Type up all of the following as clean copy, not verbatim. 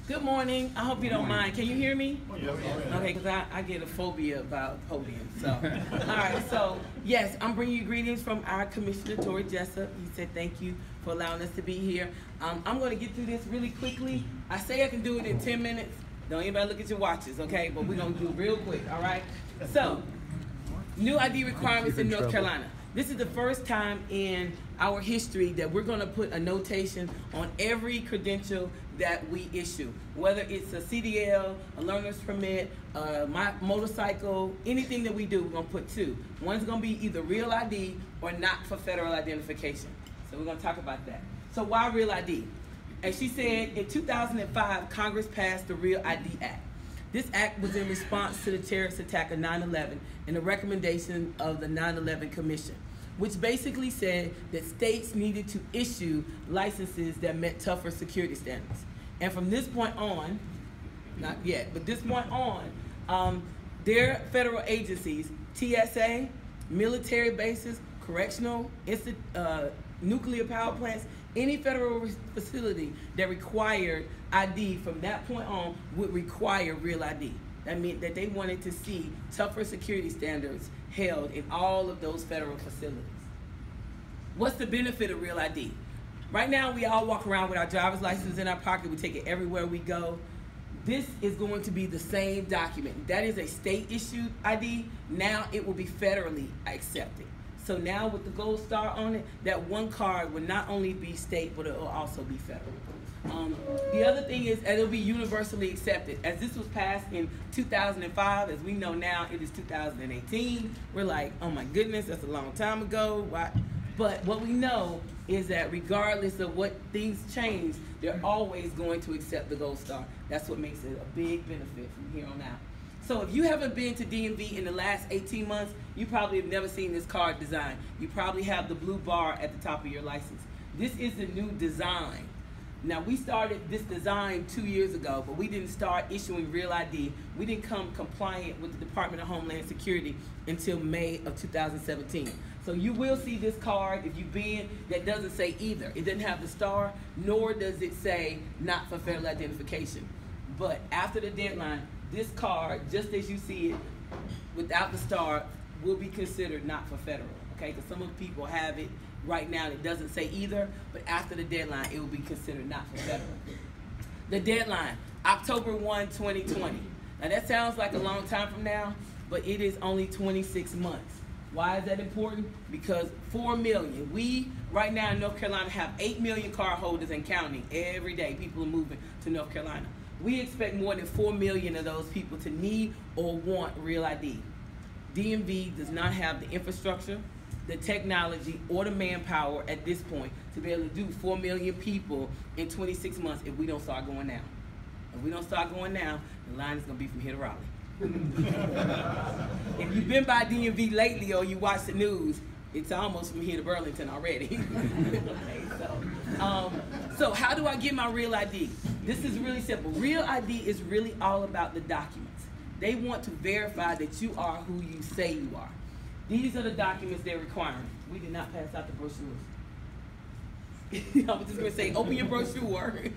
Good morning. I hope you don't mind. Can you hear me? Yeah. Okay, because I get a phobia about podium. So, all right. So, yes, I'm bringing you greetings from our Commissioner, Tory Jessup. He said thank you for allowing us to be here. I'm going to get through this really quickly. I say I can do it in 10 minutes. Don't anybody look at your watches, okay? But we're going to do it real quick, all right? So, new ID requirements in North Carolina. This is the first time in our history that we're going to put a notation on every credential that we issue, whether it's a CDL, a learner's permit, my motorcycle, anything that we do, we're going to put two. One's going to be either real ID or not for federal identification. So we're going to talk about that. So why real ID? As she said, in 2005, Congress passed the Real ID Act. This act was in response to the terrorist attack of 9/11 and the recommendation of the 9/11 Commission, which basically said that states needed to issue licenses that met tougher security standards. And from this point on, not yet, but this point on, their federal agencies, TSA, military bases, correctional, nuclear power plants, any federal facility that required ID from that point on would require real ID. That meant that they wanted to see tougher security standards held in all of those federal facilities. What's the benefit of real ID? Right now, we all walk around with our driver's license in our pocket. We take it everywhere we go. This is going to be the same document. That is a state-issued ID. Now it will be federally accepted. So now with the gold star on it, that one card will not only be state, but it will also be federal. The other thing is that it'll be universally accepted. As this was passed in 2005, as we know now, it is 2018. We're like, oh my goodness, that's a long time ago. Why? But what we know is that regardless of what things change, they're always going to accept the gold star. That's what makes it a big benefit from here on out. So if you haven't been to DMV in the last 18 months, you probably have never seen this card design. You probably have the blue bar at the top of your license. This is the new design. Now, we started this design 2 years ago, but we didn't start issuing real ID. We didn't come compliant with the Department of Homeland Security until May of 2017. So you will see this card, if you've been, that doesn't say either. It doesn't have the star, nor does it say not for federal identification. But after the deadline, this card, just as you see it, without the star, will be considered not for federal, okay? Because some of the people have it right now, it doesn't say either, but after the deadline, it will be considered not for federal. The deadline, October 1, 2020. Now that sounds like a long time from now, but it is only 26 months. Why is that important? Because 4 million, we right now in North Carolina have 8 million card holders and counting every day. People are moving to North Carolina. We expect more than 4 million of those people to need or want real ID. DMV does not have the infrastructure, the technology, or the manpower at this point to be able to do 4 million people in 26 months if we don't start going now. If we don't start going now, the line is going to be from here to Raleigh. If you've been by DMV lately or you watch the news, it's almost from here to Burlington already. Okay, so how do I get my real ID? This is really simple. Real ID is really all about the documents. They want to verify that you are who you say you are. These are the documents they're requiring. We did not pass out the brochures. I was just going to say, open your brochure.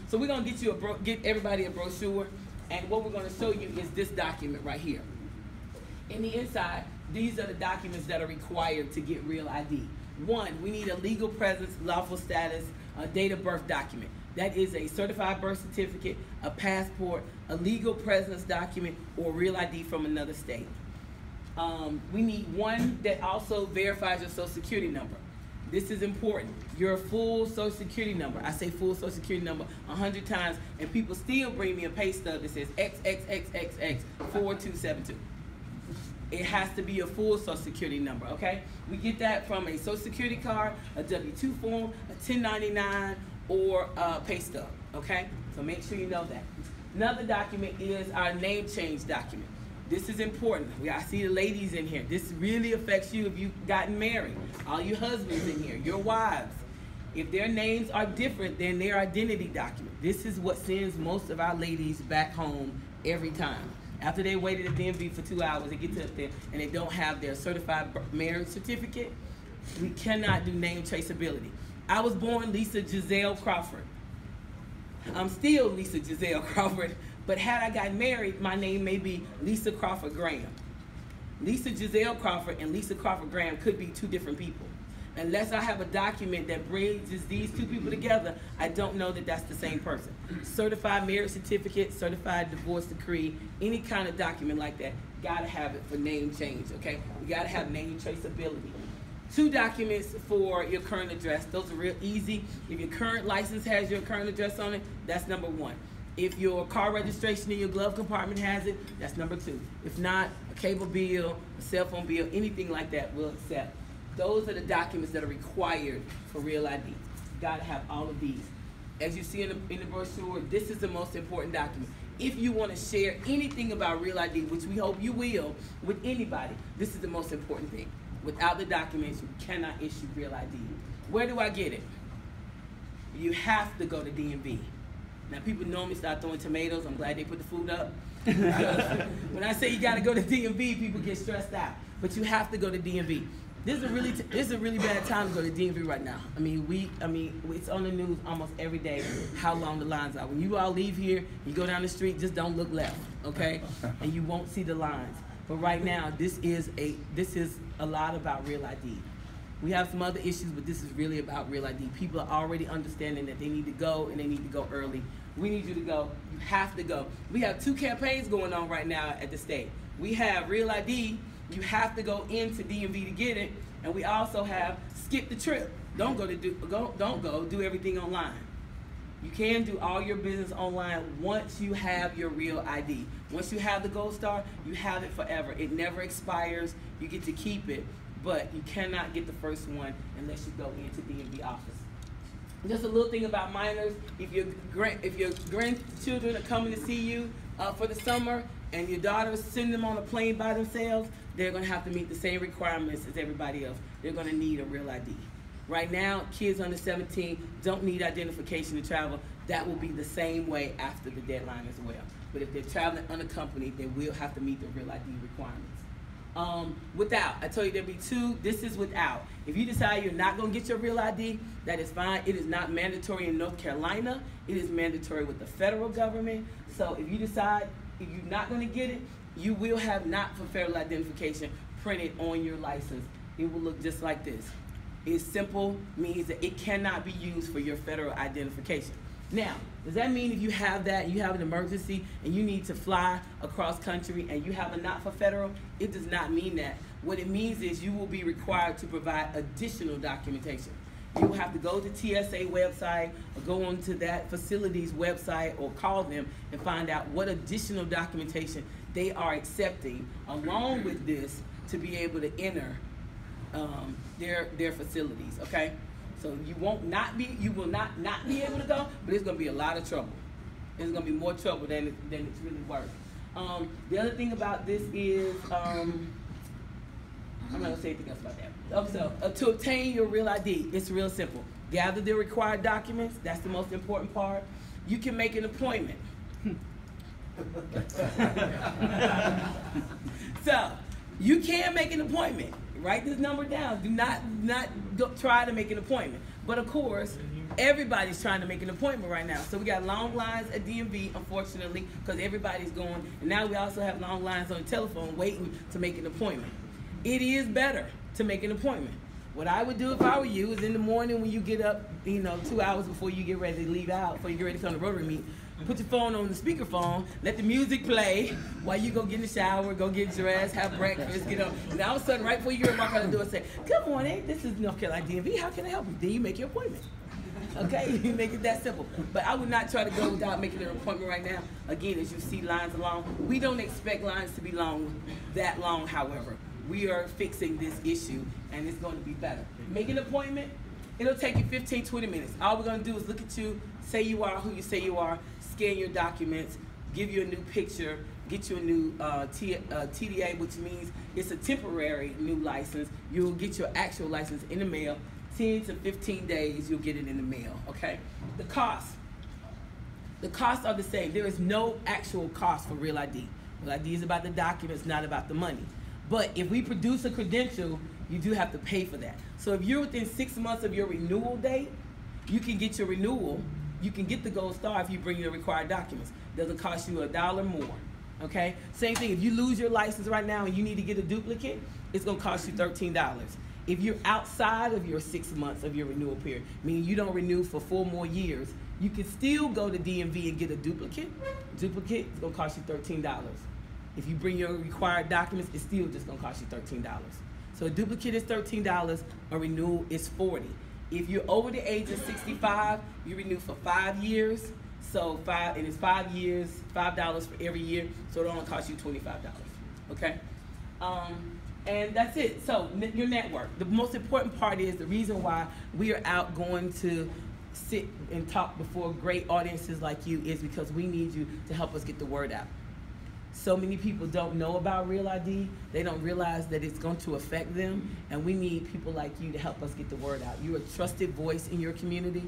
So we're going to get everybody a brochure, and what we're going to show you is this document right here. In the inside, these are the documents that are required to get real ID. One, we need a legal presence, lawful status, a date of birth document. That is a certified birth certificate, a passport, a legal presence document, or real ID from another state. We need one that also verifies your social security number. This is important. Your full social security number. I say full social security number 100 times, and people still bring me a pay stub that says XXXXX 4272. It has to be a full social security number, okay? We get that from a social security card, a W-2 form, a 1099, or a pay stub, okay? So make sure you know that. Another document is our name change document. This is important. I see the ladies in here. This really affects you if you've gotten married. All your husbands in here, your wives. If their names are different than their identity document, this is what sends most of our ladies back home every time. After they waited at DMV for 2 hours, they get to up there and they don't have their certified marriage certificate, we cannot do name traceability. I was born Lisa Giselle Crawford. I'm still Lisa Giselle Crawford, but had I gotten married, my name may be Lisa Crawford Graham. Lisa Giselle Crawford and Lisa Crawford Graham could be two different people. Unless I have a document that bridges these two people together, I don't know that that's the same person. Certified marriage certificate, certified divorce decree, any kind of document like that, gotta have it for name change, okay? You gotta have name traceability. 2 documents for your current address. Those are real easy. If your current license has your current address on it, that's number 1. If your car registration in your glove compartment has it, that's number 2. If not, a cable bill, a cell phone bill, anything like that we'll accept. Those are the documents that are required for Real ID. You gotta have all of these. As you see in the brochure, this is the most important document. If you want to share anything about Real ID, which we hope you will, with anybody, this is the most important thing. Without the documents, you cannot issue Real ID. Where do I get it? You have to go to DMV. Now, people normally start throwing tomatoes. I'm glad they put the food up. When I say you got to go to DMV, people get stressed out. But you have to go to DMV. This is a really bad time to go to DMV right now. I mean, it's on the news almost every day how long the lines are. When you all leave here, you go down the street, just don't look left, okay? And you won't see the lines. But right now, this is a lot about Real ID. We have some other issues, but this is really about Real ID. People are already understanding that they need to go, and they need to go early. We need you to go. You have to go. We have 2 campaigns going on right now at the state. We have Real ID. You have to go into DMV to get it, and we also have skip the trip. Don't go, do everything online. You can do all your business online once you have your Real ID. Once you have the Gold Star, you have it forever. It never expires. You get to keep it, but you cannot get the first one unless you go into DMV office. Just a little thing about minors. If your grandchildren are coming to see you for the summer, and your daughters send them on a plane by themselves, they're going to have to meet the same requirements as everybody else. They're going to need a Real ID. Right now, kids under 17 don't need identification to travel. That will be the same way after the deadline as well. But if they're traveling unaccompanied, they will have to meet the Real ID requirements. Without, I told you there'd be 2. This is without. If you decide you're not going to get your Real ID, that is fine. It is not mandatory in North Carolina. It is mandatory with the federal government. So if you decide if you're not going to get it, you will have not for federal identification printed on your license. It will look just like this. It's simple, means that it cannot be used for your federal identification. Now, does that mean if you have that, you have an emergency, and you need to fly across country and you have a not for federal? It does not mean that. What it means is you will be required to provide additional documentation. You will have to go to TSA website or go onto that facility's website or call them and find out what additional documentation they are accepting along with this to be able to enter their facilities, okay? So you will not be able to go, but it's gonna be a lot of trouble. It's gonna be more trouble than it's really worth. The other thing about this is, I'm not gonna say anything else about that. So to obtain your Real ID, it's real simple. Gather the required documents, that's the most important part. You can make an appointment. So, you can make an appointment. Write this number down. Do not try to make an appointment. But of course, everybody's trying to make an appointment right now. So we got long lines at DMV, unfortunately, because everybody's going. And now we also have long lines on the telephone waiting to make an appointment. It is better to make an appointment. What I would do if I were you is in the morning when you get up, 2 hours before you get ready to leave out, before you get ready to come to Rotary meet, put your phone on the speakerphone, let the music play while you go get in the shower, go get dressed, have breakfast, get up. And all of a sudden, right before you walk out the door, say, "Good morning, this is North Carolina DMV, how can I help you?" Then you make your appointment. Okay, you make it that simple. But I would not try to go without making an appointment right now. Again, as you see lines along, we don't expect lines to be that long, however. We are fixing this issue, and it's going to be better. Make an appointment. It'll take you 15, 20 minutes. All we're going to do is look at you, say you are who you say you are, scan your documents, give you a new picture, get you a new TDA, which means it's a temporary new license. You'll get your actual license in the mail. 10 to 15 days, you'll get it in the mail, okay? The costs are the same. There is no actual cost for Real ID. Real ID is about the documents, not about the money. But if we produce a credential, you do have to pay for that. So if you're within 6 months of your renewal date, you can get your renewal You can get the gold star if you bring your required documents. Doesn't cost you $1 more. Okay? Same thing, if you lose your license right now and you need to get a duplicate, it's gonna cost you $13. If you're outside of your 6 months of your renewal period, meaning you don't renew for 4 more years, you can still go to DMV and get a duplicate. Duplicate is gonna cost you $13. If you bring your required documents, it's still just gonna cost you $13. So a duplicate is $13, a renewal is $40. If you're over the age of 65, you renew for 5 years. So it's 5 years, $5 for every year, so it only costs you $25, okay? And that's it. So your network. The most important part is the reason why we are out going to sit and talk before great audiences like you is because we need you to help us get the word out. So many people don't know about Real ID. They don't realize that it's going to affect them, and we need people like you to help us get the word out. You're a trusted voice in your community.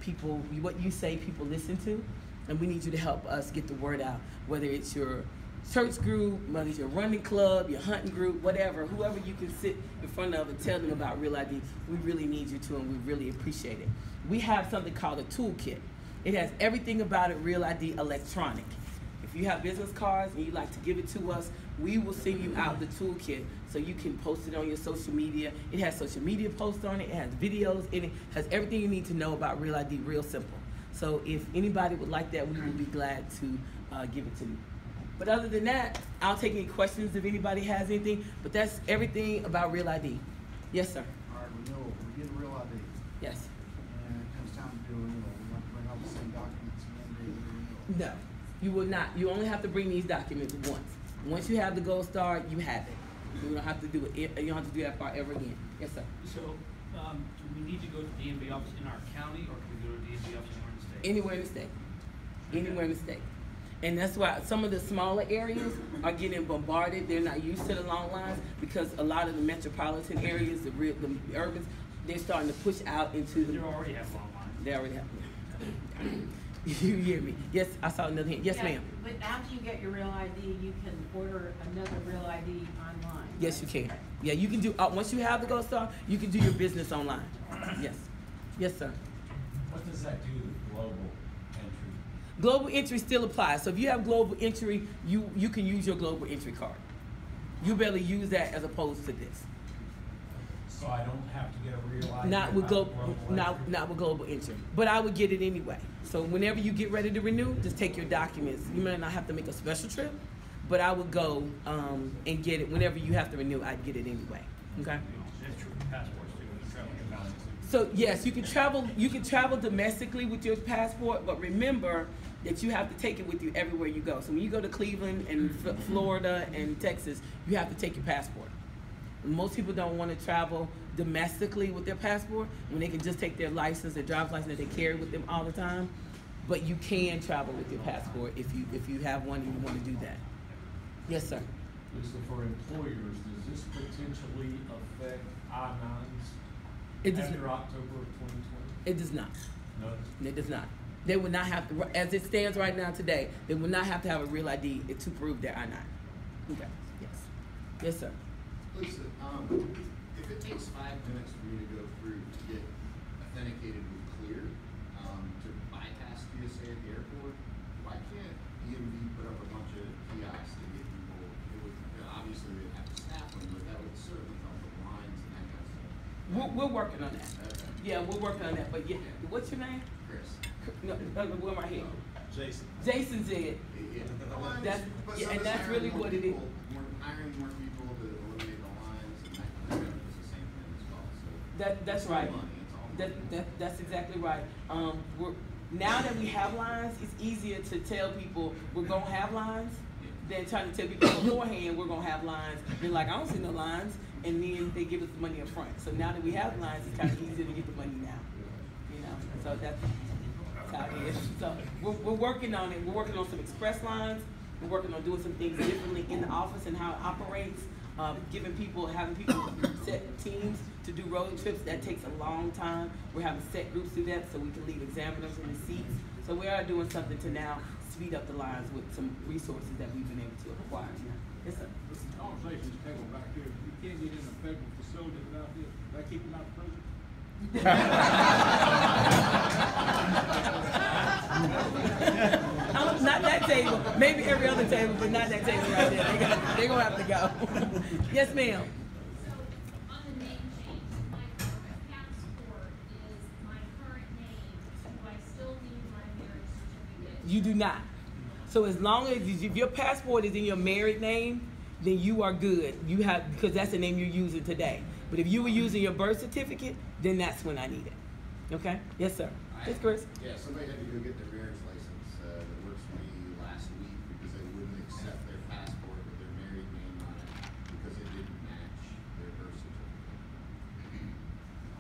People, what you say, people listen to, and we need you to help us get the word out, whether it's your church group, whether it's your running club, your hunting group, whatever, whoever you can sit in front of and tell them about Real ID, we really need you to, and we really appreciate it. We have something called a toolkit. It has everything about it Real ID electronic. If you have business cards and you'd like to give it to us, we will send you out the toolkit so you can post it on your social media. It has social media posts on it, it has videos in it, has everything you need to know about Real ID, real simple. So if anybody would like that, we will be glad to give it to you. But other than that, I'll take any questions if anybody has anything, but that's everything about Real ID. Yes, sir. All right, renewal, we get a Real ID. Yes. And it comes time to do a renewal. We want to bring all the same documents again to do the renewal. No, you will not. You only have to bring these documents once. Once you have the gold star, you have it. You don't have to do it. You don't have to do that part ever again. Yes, sir. So, do we need to go to the DMV office in our county, or can we go to the DMV office Anywhere anywhere in the state? in the state. Anywhere in the state. And that's why some of the smaller areas are getting bombarded. They're not used to the long lines because a lot of the metropolitan areas, the urbans, they're starting to push out into the. They already have long lines. They already have. You hear me? Yes, I saw another hand. Yes, ma'am. But after you get your Real ID, you can order another Real ID online. Yes, you can. Yeah, you can do, once you have the gold star, you can do your business online. Yes. Yes, sir. What does that do to global entry? Global entry still applies. So if you have global entry, you can use your global entry card. You better use that as opposed to this. So I don't have to get a Real ID? Not with global entry. But I would get it anyway. So whenever you get ready to renew, just take your documents. You may not have to make a special trip, but I would go and get it. Whenever you have to renew, I'd get it anyway. Okay? That's true. Passports too. When you're traveling. So yes, you can travel domestically with your passport, but remember that you have to take it with you everywhere you go. So when you go to Cleveland and Florida and Texas, you have to take your passport. Most people don't want to travel domestically with their passport when they can just take their license, their driver's license that they carry with them all the time. But you can travel with your passport if you have one and you want to do that. Yes, sir. Lisa, for employers, does this potentially affect I-9s after October of 2020? It does not. No? It does not. They would not have to, as it stands right now today, they would not have to have a Real ID to prove their I-9. Okay. Yes. Yes, sir. Lisa, if it takes 5 minutes for you to go through to get authenticated with Clear to bypass TSA at the airport, why can't DMV put up a bunch of kiosks to get people? It would, obviously, they'd have to staff them, but that would certainly help with lines and that kind of stuff. We're working on that. Okay. Yeah, we're working on that. But yeah, what's your name? Chris. No, we're right here. Jason. Jason said. That's, yeah, and that's really what it is. We're hiring more people to eliminate the lines, and that kind of stuff is the same thing as well. So That's it's right. all money, it's all money. That's exactly right. Now that we have lines, it's easier to tell people we're gonna have lines than trying to tell people beforehand we're gonna have lines. They're like, I don't see no lines, and then they give us the money up front. So now that we have lines, it's kind of easier to get the money now. You know, so that's how it is. So we're working on it. We're working on some express lines. We're working on doing some things differently in the office and how it operates. Having people set teams to do road trips, that takes a long time. We're having set groups do that so we can leave examiners in the seats. So we are doing something to now speed up the lines with some resources that we've been able to acquire. Yes, sir. This conversation is taken back here. You can't get in a federal facility without this. That keep them out of prison? table, maybe every other table, but not that table right there. They're gonna have to go. Yes, ma'am. So, on the name change, my passport is my current name. Do I still need my marriage certificate? You do not. So as long as if your passport is in your married name, then you are good. You have, because that's the name you're using today. But if you were using your birth certificate, then that's when I need it. Okay? Yes, sir. Yes, Chris. Yeah, somebody had to go get their marriage license, that works for me last week, because they wouldn't accept their passport with their married name on it, because it didn't match their birth certificate.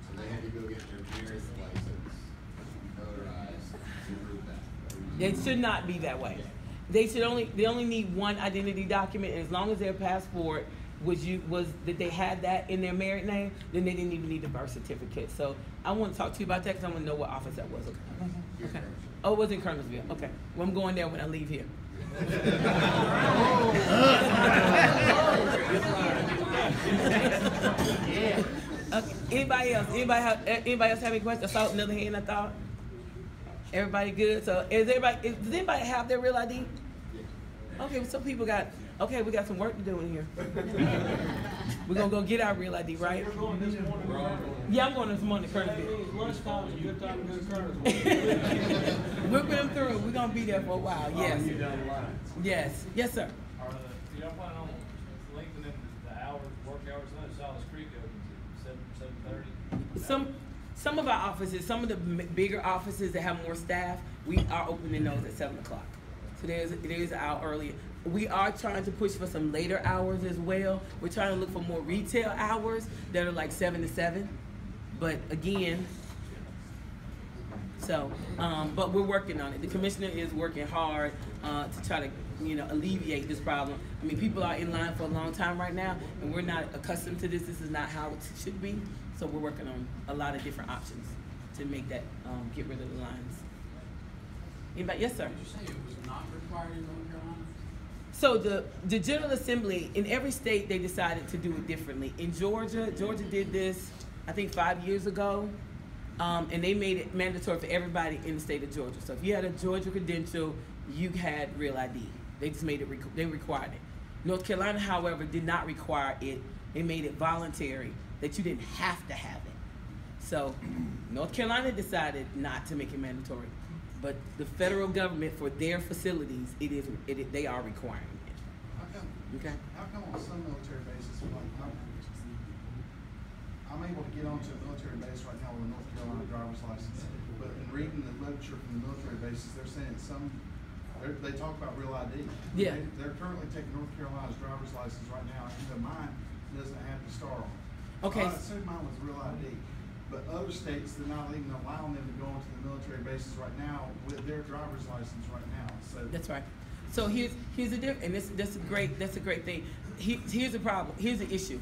So they had to go get their marriage license notarized to prove that. It should not be that way. They only need one identity document, and as long as their passport was that they had that in their married name, then they didn't even need the birth certificate. So I want to talk to you about that because I want to know what office that was. Okay. Oh, it was in Kernersville. Okay. Well, I'm going there when I leave here. Okay. Anybody else? Anybody else have any questions? I saw another hand. I thought. Everybody good? So does anybody have their real ID? Okay, well, some people got. Okay, we got some work to do in here. We're gonna go get our real ID, right? We're going this morning. Yeah, I'm going this morning to Kernersville. Lunchtime is a good time to go to Kernersville. Whip them through. We're gonna be there for a while. Yes. Yes. Yes, sir. Do y'all plan on lengthening the hours, work hours? I know Solid Creek opens at 7:30. Some of our offices, some of the bigger offices that have more staff, we are opening those at 7 o'clock. So there's an hour earlier. We are trying to push for some later hours as well. We're trying to look for more retail hours that are like 7 to 7. But again, so, but we're working on it. The commissioner is working hard to try to, alleviate this problem. I mean, people are in line for a long time right now, and we're not accustomed to this. This is not how it should be. So we're working on a lot of different options to make that, get rid of the lines. Anybody? Yes, sir. Did you say it was not required in North Carolina? So the General Assembly, in every state, they decided to do it differently. In Georgia did this, I think 5 years ago, and they made it mandatory for everybody in the state of Georgia. So if you had a Georgia credential, you had real ID. They just made it, they required it. North Carolina, however, did not require it. They made it voluntary, that you didn't have to have it. So North Carolina decided not to make it mandatory. But the federal government, for their facilities, they are requiring it. Okay. How come on some military bases, like I'm able to get onto a military base right now with a North Carolina driver's license, but in reading the literature from the military bases, they're saying they talk about real ID. Yeah. They're currently taking North Carolina's driver's license right now, and mine doesn't have the star on it. Okay. I assume mine was real ID. But other states, they're not even allowing them to go into the military bases right now with their driver's license right now. So That's right. So here's the difference, and that's a great thing. Here's the problem. Here's the issue.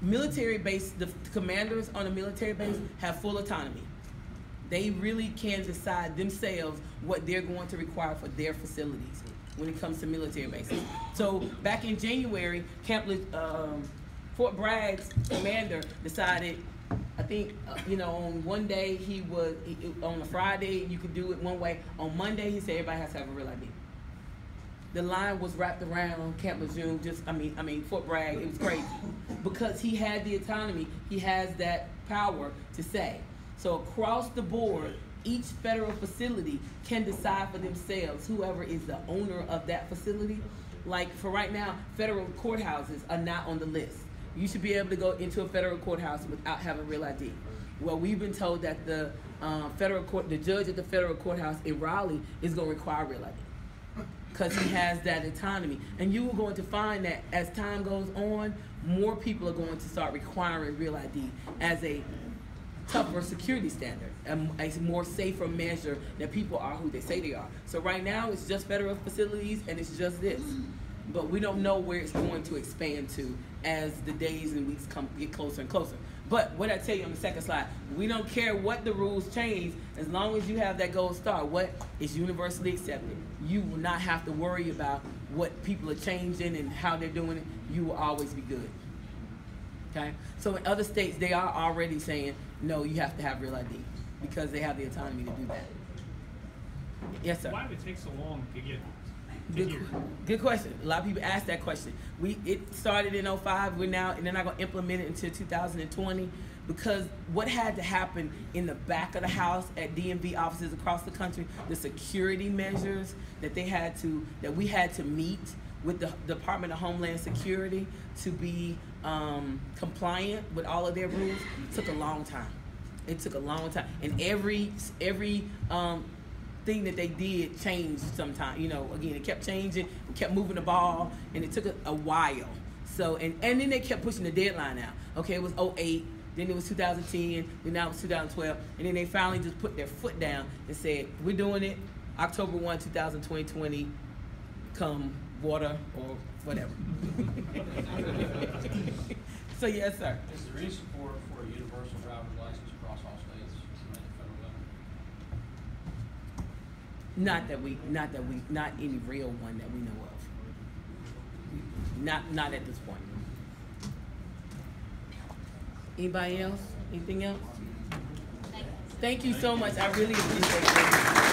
Military base, the commanders on a military base have full autonomy. They really can decide themselves what they're going to require for their facilities when it comes to military bases. So back in January, Fort Bragg's commander decided, I think, on one day on a Friday you could do it one way. On Monday he said everybody has to have a real ID. The line was wrapped around Camp Lejeune, Fort Bragg. It was crazy because he had the autonomy. He has that power to say. So across the board, each federal facility can decide for themselves, whoever is the owner of that facility. Like for right now, federal courthouses are not on the list. You should be able to go into a federal courthouse without having real ID. Well, we've been told that the judge at the federal courthouse in Raleigh is going to require real ID because he has that autonomy. And you are going to find that as time goes on, more people are going to start requiring real ID as a tougher security standard, a more safer measure that people are who they say they are. So right now, it's just federal facilities, and it's just this. But we don't know where it's going to expand to as the days and weeks get closer and closer. But what I tell you on the second slide, we don't care what the rules change as long as you have that gold star. What is universally accepted? You will not have to worry about what people are changing and how they're doing it. You will always be good. Okay? So in other states, they are already saying, no, you have to have real ID because they have the autonomy to do that. Yes, sir. Why did it take so long to get Good question. A lot of people ask that question. It started in 05. We're now, and they're not going to implement it until 2020, because what had to happen in the back of the house at DMV offices across the country, the security measures that we had to meet with the Department of Homeland Security to be compliant with all of their rules, took a long time. It took a long time, and every thing that they did changed sometime. You know, again, it kept changing, it kept moving the ball, and it took a while. So, and then they kept pushing the deadline out. Okay, it was 08, then it was 2010, then now it was 2012, and then they finally just put their foot down and said, we're doing it October 1, 2020, come water or whatever. So, yes, sir. Is there any support for a universal driver's license across all states at the federal level? Not any real one that we know of. Not at this point. Anybody else? Anything else? Thank you so much. I really appreciate it.